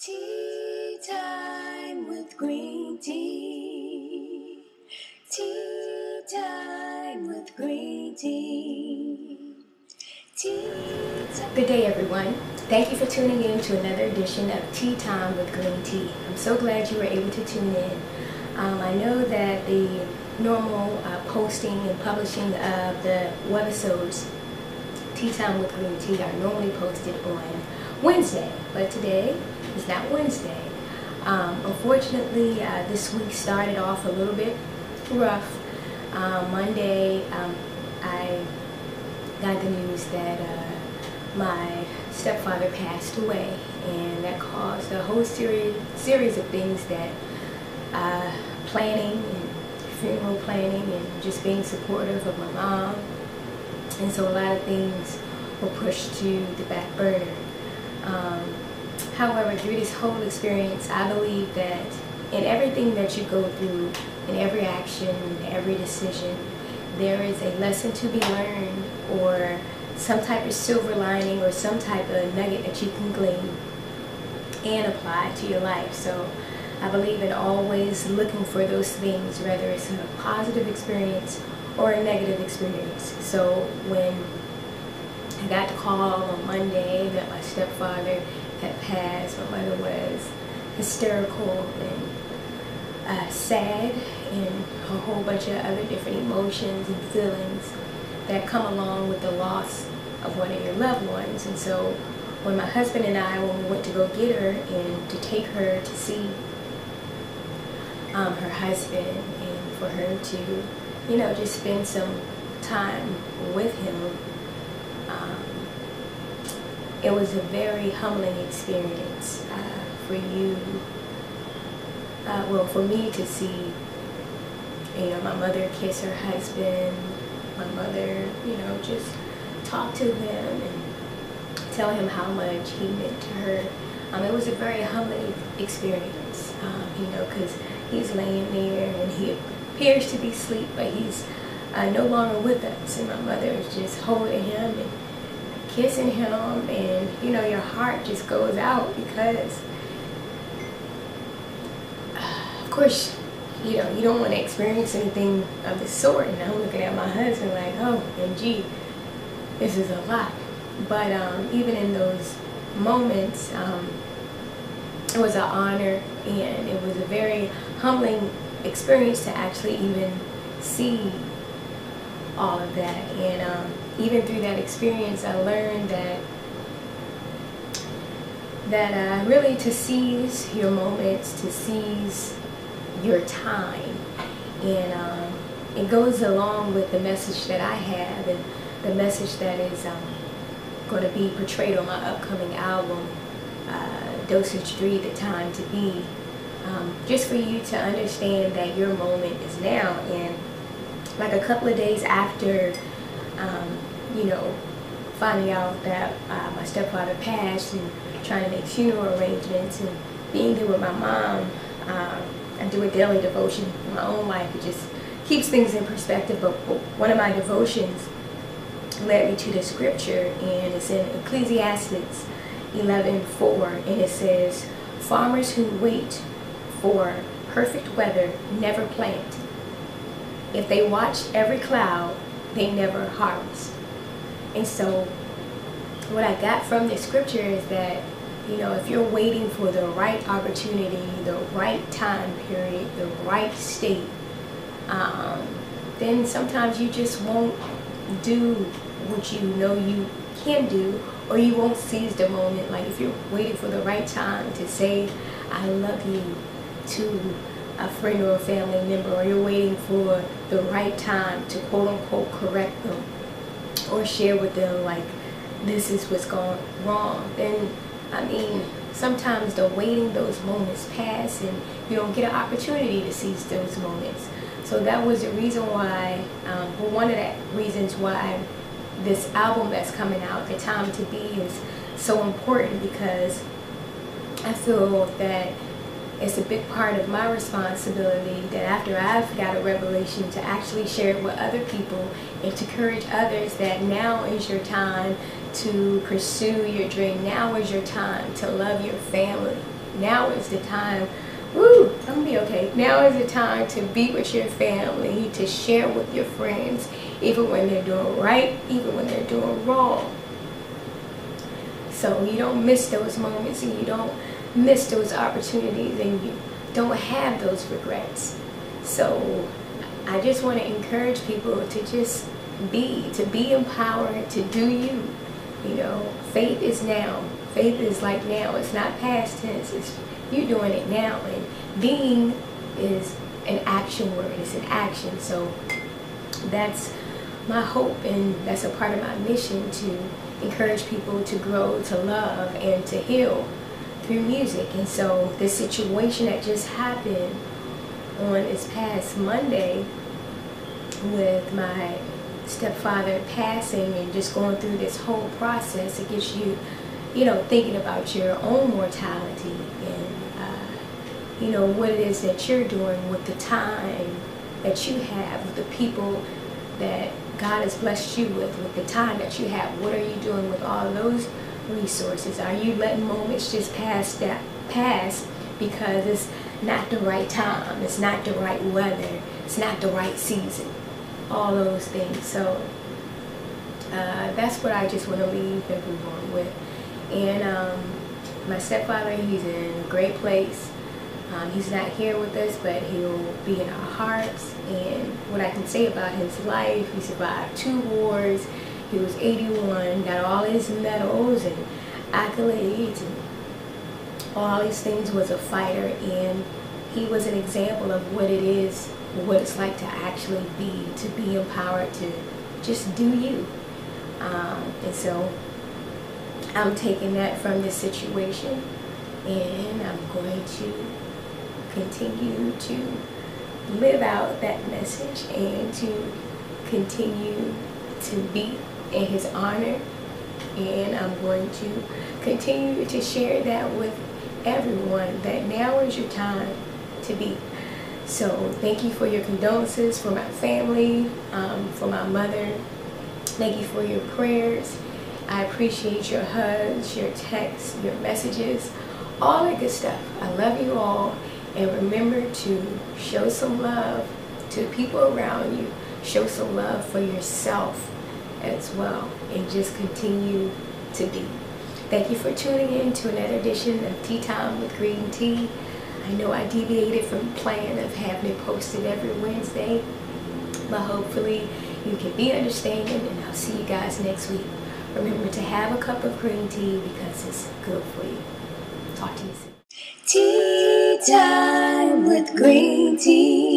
Tea time with green tea. Tea time with green tea. Tea time. Good day, everyone. Thank you for tuning in to another edition of Tea Time with Green Tea. I'm so glad you were able to tune in. I know that the normal posting and publishing of the webisodes, Tea Time with Green Tea, are normally posted on Wednesday, but today is not Wednesday. Unfortunately, this week started off a little bit rough. Monday, I got the news that my stepfather passed away, and that caused a whole series of things that planning and funeral planning and just being supportive of my mom, and so a lot of things were pushed to the back burner. However, through this whole experience, I believe that in everything that you go through, in every action, in every decision, there is a lesson to be learned, or some type of silver lining, or some type of nugget that you can glean and apply to your life. So I believe in always looking for those things, whether it's a positive experience or a negative experience. So when I got the call on Monday that my stepfather had passed, my mother was hysterical and sad, and a whole bunch of other different emotions and feelings that come along with the loss of one of your loved ones. And so when my husband and I, when we went to go get her and to take her to see her husband, and for her to, just spend some time with him, it was a very humbling experience for you, for me to see, my mother kiss her husband, my mother, just talk to him and tell him how much he meant to her. It was a very humbling experience, because he's laying there and he appears to be asleep, but he's no longer with us, and my mother is just holding him and kissing him, and your heart just goes out, because of course you don't want to experience anything of the sort. And I'm looking at my husband like, oh, MG, this is a lot. But even in those moments, it was an honor, and it was a very humbling experience to actually even see all of that. And even through that experience, I learned that really to seize your moments, to seize your time, and it goes along with the message that I have, and the message that is going to be portrayed on my upcoming album, Dosage 3, The Time to Be, just for you to understand that your moment is now. And like a couple of days after finding out that my stepfather passed, and trying to make funeral arrangements and being there with my mom, I do a daily devotion in my own life. It just keeps things in perspective. But one of my devotions led me to the scripture, and it's in Ecclesiastes 11:4, and it says, "Farmers who wait for perfect weather never plant. If they watch every cloud, they never harvest." And so what I got from this scripture is that, if you're waiting for the right opportunity, the right time period, the right state, then sometimes you just won't do what you know you can do, or you won't seize the moment. Like if you're waiting for the right time to say I love you to a friend or a family member, or you're waiting for the right time to quote unquote correct them or share with them like this is what's gone wrong, then sometimes the waiting, those moments pass, and you don't get an opportunity to seize those moments. So that was the reason why, one of the reasons why this album that's coming out, The Time to Be, is so important, because I feel that it's a big part of my responsibility that after I've got a revelation, to actually share it with other people and to encourage others that now is your time to pursue your dream. Now is your time to love your family. now is the time. Woo, I'm gonna be okay. Now is the time to be with your family, to share with your friends, even when they're doing right, even when they're doing wrong. So you don't miss those moments, and you don't miss those opportunities, and you don't have those regrets. So I just want to encourage people to just to be empowered, to do you. You know, faith is now. Faith is like now. It's not past tense. It's you doing it now. And being is an action word. It's an action. So that's my hope, and that's a part of my mission, to encourage people to grow, to love, and to heal through music. And so this situation that just happened on this past Monday with my stepfather passing, and just going through this whole process, it gets you, you know, thinking about your own mortality, and you know, what it is that you're doing with the time that you have, with the people that God has blessed you with the time that you have. What are you doing with all those resources? Are you letting moments just pass because it's not the right time, it's not the right weather, it's not the right season, all those things? So that's what I just want to leave everyone with. And my stepfather, he's in a great place. He's not here with us, but he'll be in our hearts. And what I can say about his life, he survived 2 wars. He was 81, got all his medals and accolades and all these things. Was a fighter, and he was an example of what it is, what it's like to actually to be empowered, to just do you. And so I'm taking that from this situation, and I'm going to continue to live out that message, and to continue to be in his honor. And I'm going to continue to share that with everyone, that now is your time to be. So thank you for your condolences, for my family, for my mother. Thank you for your prayers. I appreciate your hugs, your texts, your messages, all that good stuff. I love you all. And remember to show some love to the people around you. Show some love for yourself as well. And just continue to be. Thank you for tuning in to another edition of Tea Time with Green Tea. I know I deviated from the plan of having it posted every Wednesday, but hopefully you can be understanding, and I'll see you guys next week. Remember to have a cup of green tea because it's good for you. Talk to you soon. Tea time with green tea.